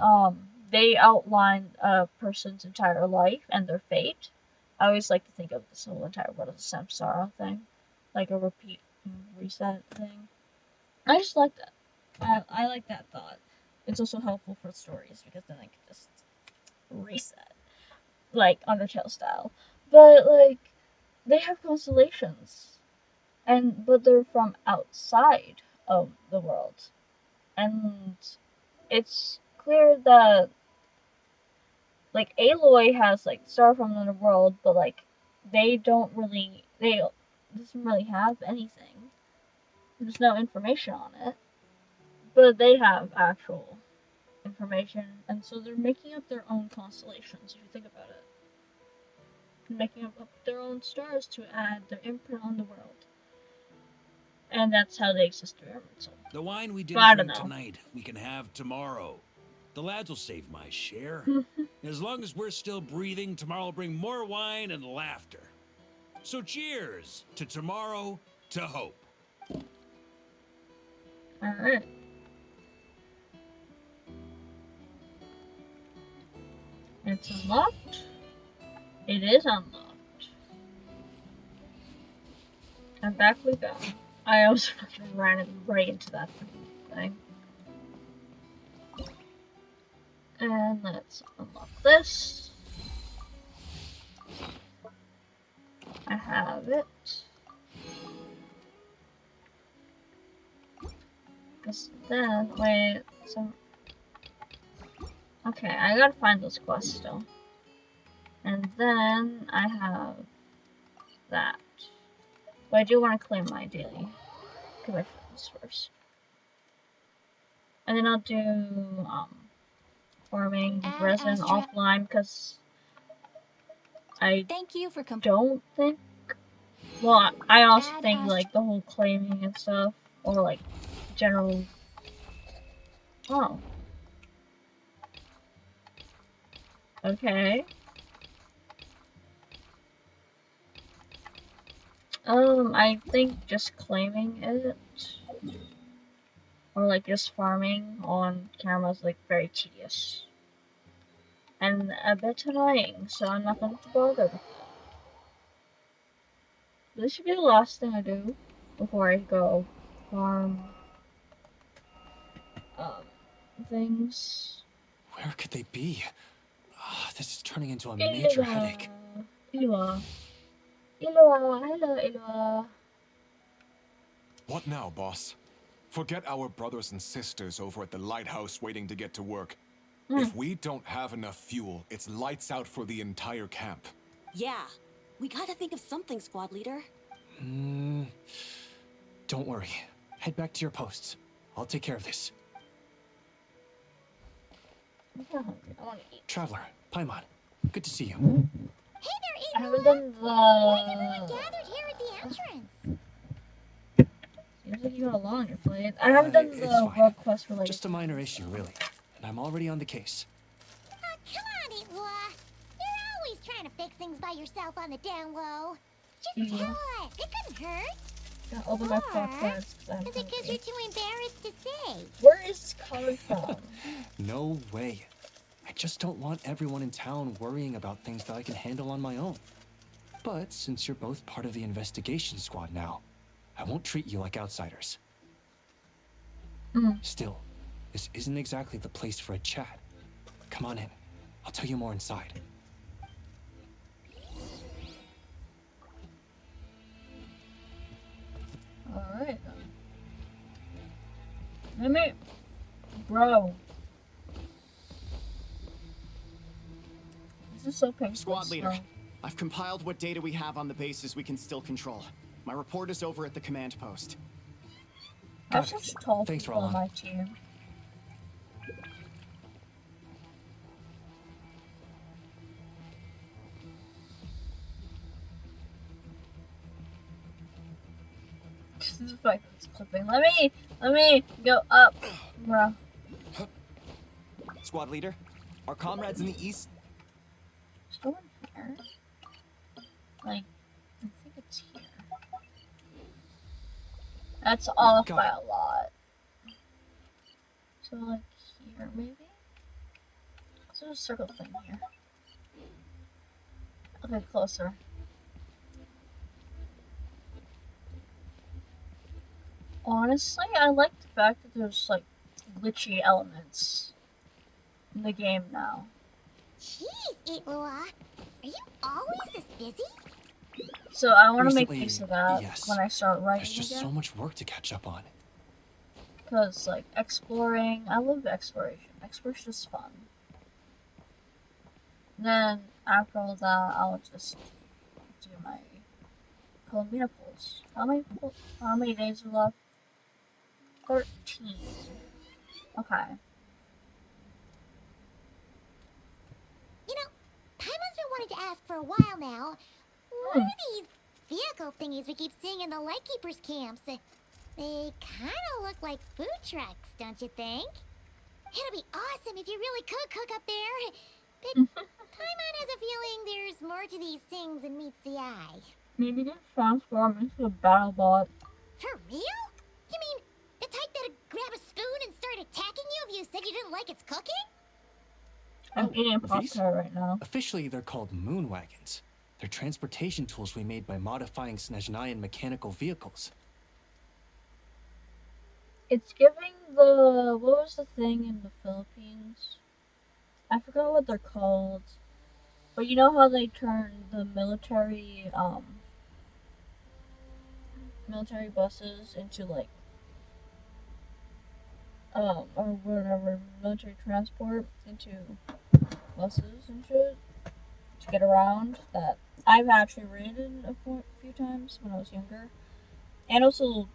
they outline a person's entire life and their fate. I always like to think of this whole entire world as a samsara thing, like a reset thing. I just like that. I like that thought. It's also helpful for stories because then I can just reset, like Undertale style. But like, they have constellations, but they're from outside of the world, and it's clear that like Aloy has like star from another world, but like they doesn't really have anything. There's no information on it, but they have actual information, and so they're making up their own constellations. If you think about it, they're making up their own stars to add their imprint on the world, and that's how they exist through Emerald. The wine we But I didn't don't drink know. tonight, we can have tomorrow. The lads will save my share. As long as we're still breathing, tomorrow will bring more wine and laughter. So cheers to tomorrow, to hope. Alright. It's unlocked. It is unlocked. And back we go. I also fucking ran right into that thing. And let's unlock this. I have it. Because then, wait, so... Okay, I gotta find those quests still. And then I have that. But I do want to claim my daily. Because I found this first. And then I'll do, farming with resin offline, because I Thank you for don't think... Well, I also think, like, the whole claiming and stuff, or, like, general... Oh. Okay. I think just claiming it, or, like, just farming on camera is, like, very tedious. And a bit annoying, so I'm not going to bother with that. This should be the last thing I do before I go farm, things. Where could they be? This is turning into a major headache. Ilua. Hello, Ilua. What now, boss? Forget our brothers and sisters over at the lighthouse waiting to get to work. If we don't have enough fuel, it's lights out for the entire camp. Yeah, we gotta think of something, squad leader. Don't worry. Head back to your posts. I'll take care of this. I want to eat. Traveler, Paimon, good to see you. Hey there, I haven't Ilua! done Why is everyone gathered here at the entrance? Seems like you got a lot on your plate. I haven't done It's the fine. world quest related. Just a minor issue, really. And I'm already on the case. Come on, Ilua! You're always trying to fix things by yourself on the down low. Just tell us. It couldn't hurt. Gotta open my front cards. Is it because you're too embarrassed to say? Where is this coming from? No way. I just don't want everyone in town worrying about things that I can handle on my own. But since you're both part of the investigation squad now, I won't treat you like outsiders. Still, this isn't exactly the place for a chat. Come on in. I'll tell you more inside. Alright then. Let me... Bro. This is so painful. Squad leader, I've compiled what data we have on the bases we can still control. My report is over at the command post. I have such tall Thanks, people on Roland. my team. This is like this clipping. Let me go up, bro. Squad leader, our comrades in the east. Still in here? Like, I think it's here. That's off by a lot. So like here maybe? There's a circle thing here. Okay, closer. Honestly, I like the fact that there's like glitchy elements in the game now. Jeez, Itlua. Are you always this busy? So I want to make Recently, use of that when yes. I start There's writing just again. so much work to catch up on. Because, like, exploring, I love exploration. Exploration is fun. Then, after all that, I'll just do my Columbia pulls. How many days are left? 13. Okay. You know, Paimon's been wanting to ask for a while now. What are these vehicle thingies we keep seeing in the Lightkeepers camps? They kinda look like food trucks, don't you think? It'd be awesome if you really could cook up there. But Paimon has a feeling there's more to these things than meets the eye. Maybe just transform into a battle bot. For real? You mean the type that'd grab a spoon and start attacking you if you said you didn't like its cooking? I'm eating a These? Pop-Tart right now. Officially, they're called moon wagons. They're transportation tools we made by modifying Snezhnayan mechanical vehicles. It's giving the... What was the thing in the Philippines? I forgot what they're called. But you know how they turned the military buses into like or whatever, military transport into buses and shit to get around, that I've actually ridden a few times when I was younger. And also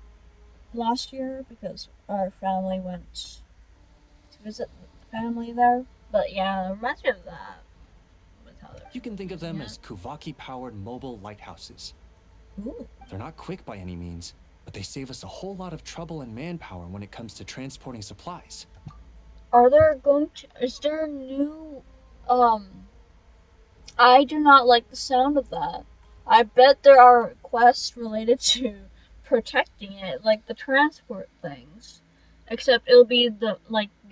last year because our family went to visit the family there. But yeah, it reminds me of that. You can think of them as Kuvaki-powered mobile lighthouses. Ooh. They're not quick by any means, but they save us a whole lot of trouble and manpower when it comes to transporting supplies. Is there a new, I do not like the sound of that. I bet there are quests related to protecting it, like the transport things. Except it'll be the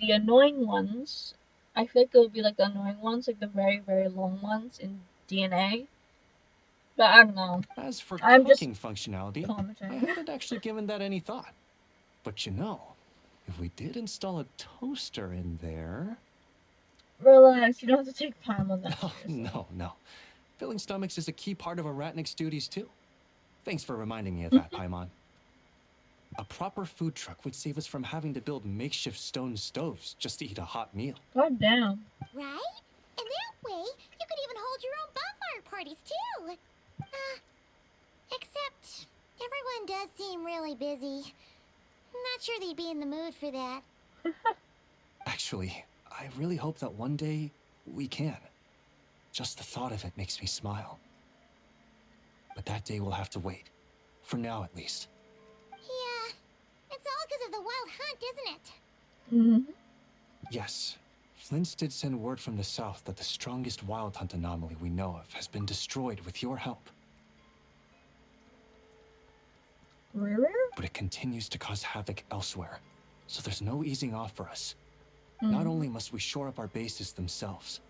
annoying ones. I think it'll be like the annoying ones, like the very, very long ones in DNA. But I don't know. As for I'm cooking just functionality, commenting. I hadn't actually given that any thought. But you know, if we did install a toaster in there... Relax, you don't have to take time on that. Oh, no. Filling stomachs is a key part of a Ratnik's duties too. Thanks for reminding me of that, Paimon. A proper food truck would save us from having to build makeshift stone stoves just to eat a hot meal. God damn. Right? And that way, you could even hold your own bonfire parties too. Except everyone does seem really busy. Not sure they'd be in the mood for that. Actually, I really hope that one day we can. Just the thought of it makes me smile. But that day will have to wait. For now, at least. Yeah, it's all because of the wild hunt, isn't it? Mm-hmm. Yes. Flint's did send word from the south that the strongest wild hunt anomaly we know of has been destroyed with your help. Really? But it continues to cause havoc elsewhere, so there's no easing off for us. Not only must we shore up our bases themselves,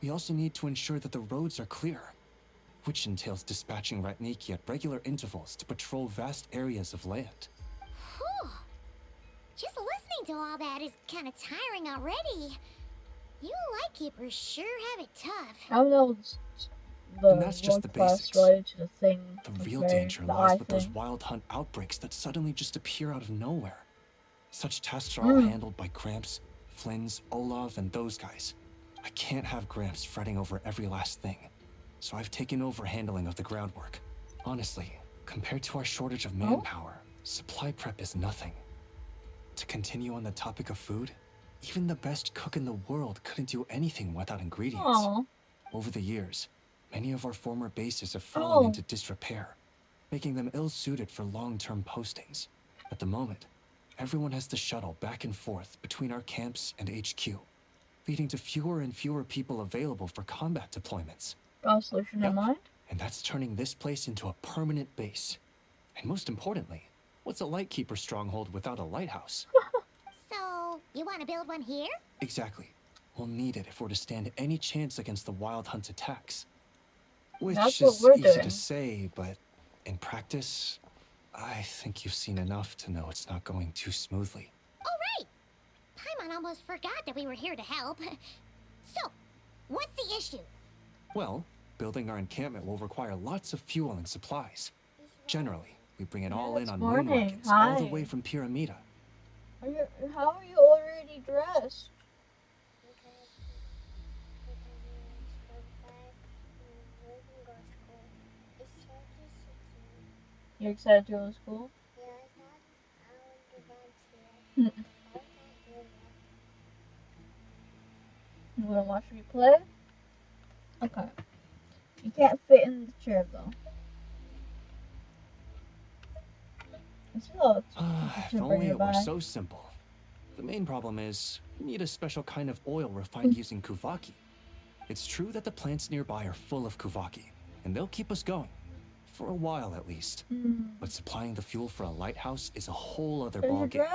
we also need to ensure that the roads are clear, which entails dispatching Ratniki at regular intervals to patrol vast areas of land. Whew. Just listening to all that is kind of tiring already. You Lightkeepers sure have it tough. I know And that's just the basics. Related to the thing. The real danger lies with those wild hunt outbreaks that suddenly just appear out of nowhere. Such tasks are all handled by Gramps, Flynn's, Olav, and those guys. I can't have Gramps fretting over every last thing, so I've taken over handling of the groundwork. Honestly, compared to our shortage of manpower, supply prep is nothing. To continue on the topic of food, even the best cook in the world couldn't do anything without ingredients. Over the years, many of our former bases have fallen into disrepair, making them ill-suited for long-term postings. At the moment, everyone has to shuttle back and forth between our camps and HQ, leading to fewer and fewer people available for combat deployments. Solution in mind? And that's turning this place into a permanent base. And most importantly, what's a Lightkeeper stronghold without a lighthouse? So, you want to build one here? Exactly. We'll need it if we're to stand any chance against the Wild Hunt's attacks. Which That's what is we're easy doing. to say, but in practice, I think you've seen enough to know it's not going too smoothly. Oh, right! Paimon almost forgot that we were here to help. So, what's the issue? Well, building our encampment will require lots of fuel and supplies. Generally, we bring it all in it's on morning. moon wagons all the Hi. way from Pyramida. How are you already dressed? You're excited to go to school? You wanna watch me play? Okay. You can't fit in the chair though. If only it were so simple. The main problem is, we need a special kind of oil refined using kuvaki. It's true that the plants nearby are full of kuvaki, and they'll keep us going. For a while at least. But supplying the fuel for a lighthouse is a whole other ballgame.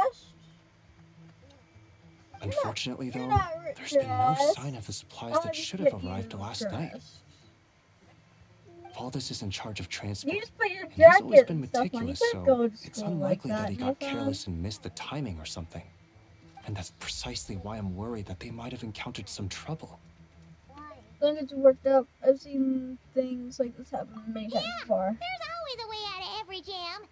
Unfortunately, though, there's been no sign of the supplies that should have arrived last night. Valdez is in charge of transport, and he's always been meticulous, so it's unlikely that he got careless and missed the timing or something. And that's precisely why I'm worried that they might have encountered some trouble. Don't get too worked up. I've seen things like this happen many times before. There's always a way out of every jam.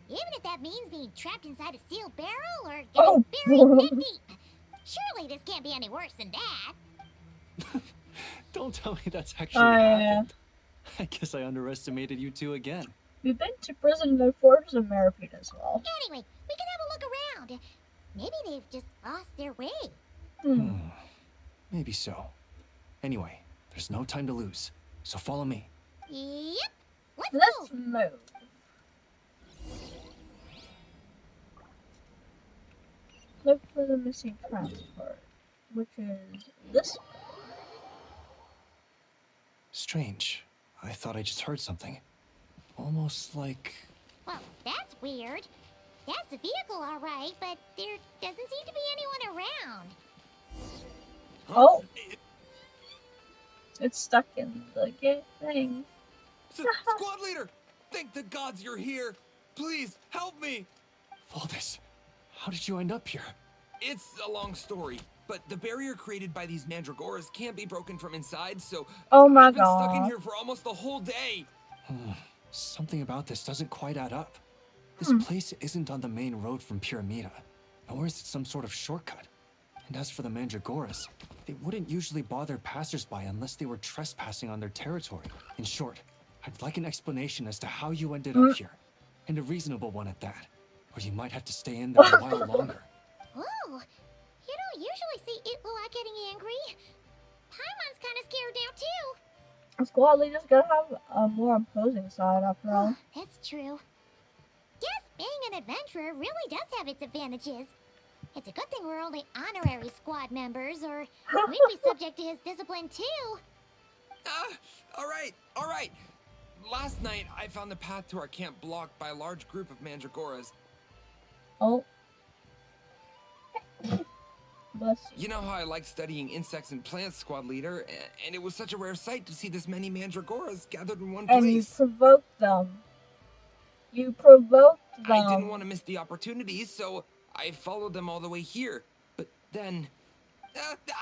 Even if that means being trapped inside a sealed barrel or getting buried neck deep. Surely this can't be any worse than that. Don't tell me that's actually happened. I guess I underestimated you two again. We've been to prison in the Fortress of Maripede as well. Anyway, we can have a look around. Maybe they've just lost their way. Maybe so. Anyway, there's no time to lose, so follow me. Yep. Let's move. Look for the missing transport, which is this one. Strange. I thought I just heard something. Almost like... Well, that's weird. That's the vehicle, all right, but there doesn't seem to be anyone around. Oh! It's stuck in the thing. Squad leader! Thank the gods you're here! Please, help me! Valdez, how did you end up here? It's a long story, but the barrier created by these mandragoras can't be broken from inside, so oh my I've been God. stuck in here for almost the whole day. Something about this doesn't quite add up. This place isn't on the main road from Pyramida, nor is it some sort of shortcut. And as for the mandragoras, they wouldn't usually bother passersby unless they were trespassing on their territory. In short, I'd like an explanation as to how you ended up here, and a reasonable one at that, or you might have to stay in there a while longer. Whoa! You don't usually see Itlua getting angry. Paimon's kind of scared now, too. A squad leader's gotta have a more imposing side, after all. That's true. Guess being an adventurer really does have its advantages. It's a good thing we're only honorary squad members, or we'd be subject to his discipline, too. All right. Last night, I found the path to our camp blocked by a large group of mandragoras. Oh. You know how I like studying insects and plants, squad leader, and it was such a rare sight to see this many mandragoras gathered in one place. And you provoked them. I didn't want to miss the opportunity, so I followed them all the way here. But then...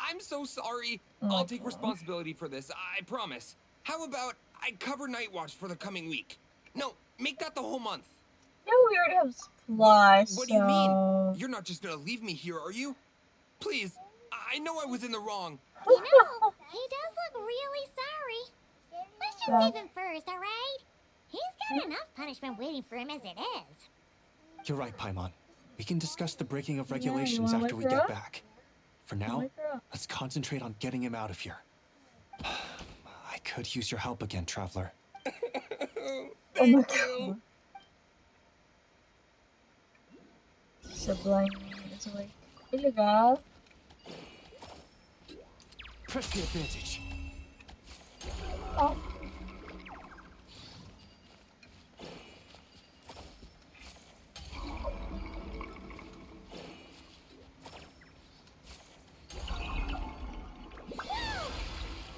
I'm so sorry. I'll take responsibility for this, I promise. How about I cover Night Watch for the coming week? No, make that the whole month. Yeah, we already have supply, What do you mean? You're not just gonna leave me here, are you? Please, I know I was in the wrong. You know, he does look really sorry. Let's just save him first, alright? He's got enough punishment waiting for him as it is. You're right, Paimon. We can discuss the breaking of regulations after we get back. For now, let's concentrate on getting him out of here. I could use your help again, Traveler. Thank you. Sibling is like, here you go. Press the advantage. Oh.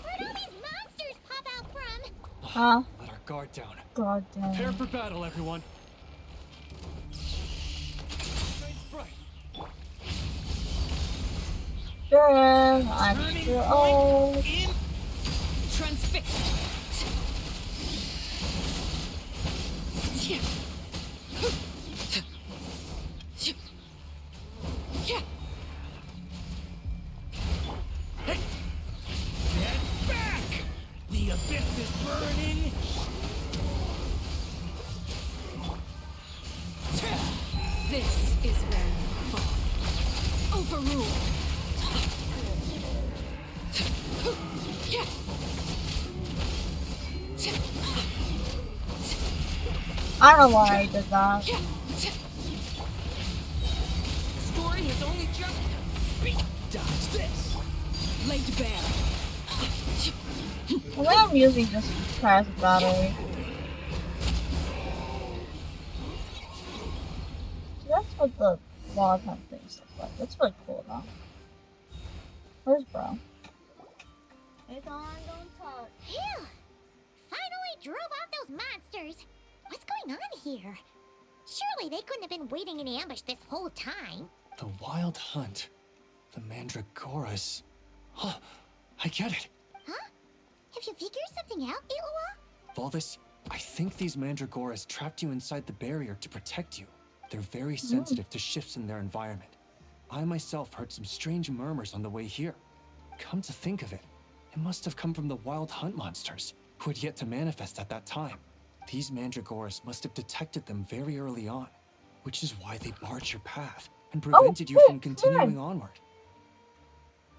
Where'd all these monsters pop out from? Huh? Let our guard down. God damn. Prepare for battle, everyone. Strength bright. Sure, I'm sure. Oh. Transfixed. Get back! The abyss is burning. This is where you fall. Overruled. I don't know why I did that. The story has only just begun. Dodge this. Laid bare. The way I'm using this car's battery. So that's what the wild hunt things look like. That's really cool though. Where's bro? It's on, don't touch. Phew! Finally drove out those monsters. What's going on here? Surely they couldn't have been waiting in ambush this whole time. The wild hunt. The Mandragoras. Oh, I get it. Huh? Have you figured something out, Iloa? Volvis, I think these Mandragoras trapped you inside the barrier to protect you. They're very sensitive to shifts in their environment. I myself heard some strange murmurs on the way here. Come to think of it, it must have come from the wild hunt monsters, who had yet to manifest at that time. These Mandragoras must have detected them very early on, which is why they barred your path and prevented you from continuing onward.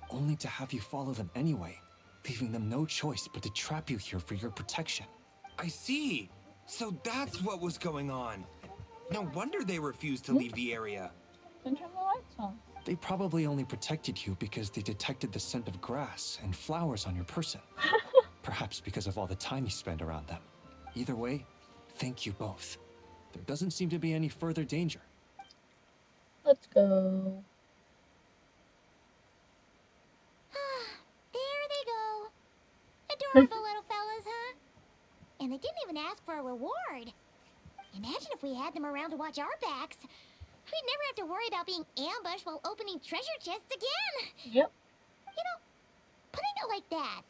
Only to have you follow them anyway, leaving them no choice but to trap you here for your protection. I see. So that's what was going on. No wonder they refused to leave the area. Then turn the lights on. They probably only protected you because they detected the scent of grass and flowers on your person. Perhaps because of all the time you spend around them. Either way, thank you both. There doesn't seem to be any further danger. Let's go. There they go. Adorable little fellas, huh? And they didn't even ask for a reward. Imagine if we had them around to watch our backs. We'd never have to worry about being ambushed while opening treasure chests again. Yep. You know, putting it like that,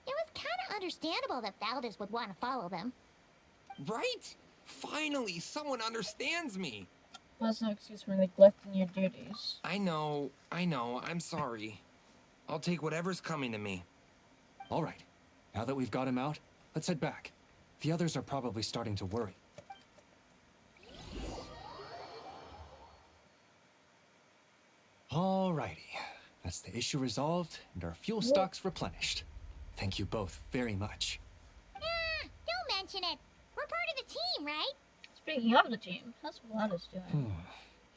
it was kind of understandable that Valdez would want to follow them. Right? Finally, someone understands me. That's no excuse for neglecting your duties. I know. I'm sorry. I'll take whatever's coming to me. All right. Now that we've got him out, let's head back. The others are probably starting to worry. Alrighty. That's the issue resolved and our fuel stocks replenished. Thank you both very much. Don't mention it. We're part of the team, right? Speaking of the team, that's what Vlad is doing.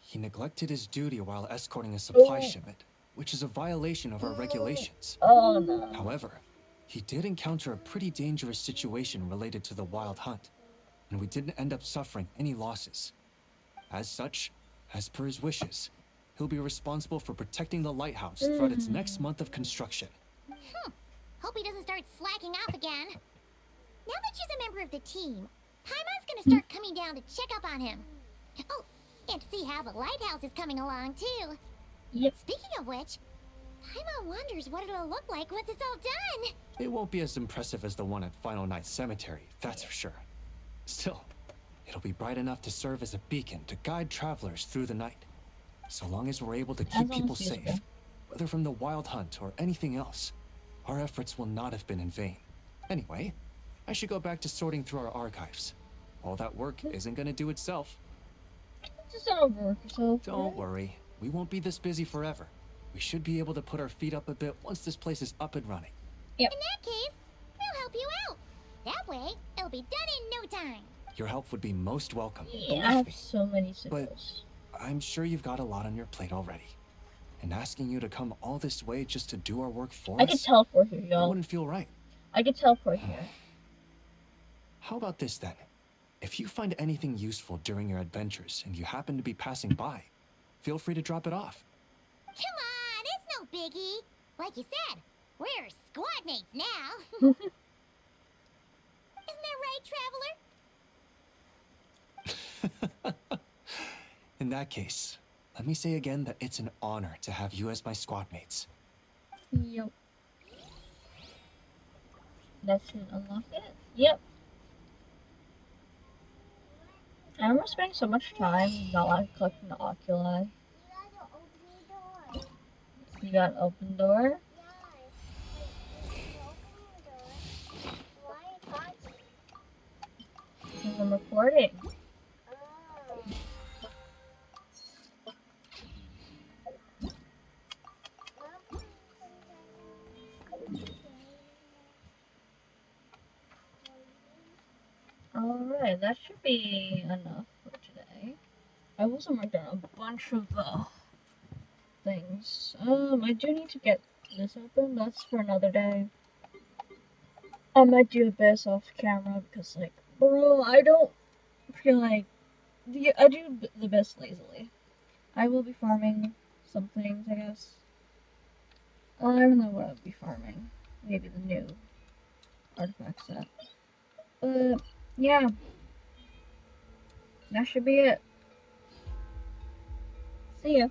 He neglected his duty while escorting a supply shipment, which is a violation of our regulations. Oh no. However, he did encounter a pretty dangerous situation related to the wild hunt, and we didn't end up suffering any losses. As such, as per his wishes, he'll be responsible for protecting the lighthouse throughout its next month of construction. Hope he doesn't start slacking off again. Now that she's a member of the team, Paimon's gonna start coming down to check up on him. Oh, and to see how the lighthouse is coming along, too. Yep. Speaking of which, Paimon wonders what it'll look like once it's all done. It won't be as impressive as the one at Final Night Cemetery, that's for sure. Still, it'll be bright enough to serve as a beacon to guide travelers through the night. So long as we're able to keep people safe, whether from the wild hunt or anything else, our efforts will not have been in vain. Anyway, I should go back to sorting through our archives. All that work isn't gonna do itself. Just overwork yourself. Don't worry, we won't be this busy forever. We should be able to put our feet up a bit once this place is up and running. Yep. In that case, we'll help you out. That way, it'll be done in no time. Your help would be most welcome. Yeah, I have so many signals. I'm sure you've got a lot on your plate already. And asking you to come all this way just to do our work for us? I could teleport here, y'all. Wouldn't feel right. I could teleport here. How about this then? If you find anything useful during your adventures and you happen to be passing by, feel free to drop it off. Come on, it's no biggie. Like you said, we're squad mates now. Isn't traveler? In that case, let me say again that it's an honor to have you as my squad mates. Yep. That should unlock it. Yep. I remember spending so much time not like collecting the oculi. You got an open door? Because I'm recording. Alright, that should be enough for today. I also marked down a bunch of things. I do need to get this open. That's for another day. I might do this off camera because, like, bro, I don't feel like I do the best lazily. I will be farming some things, I guess. I don't know what I'll be farming. Maybe the new artifact set. But yeah, that should be it. See ya.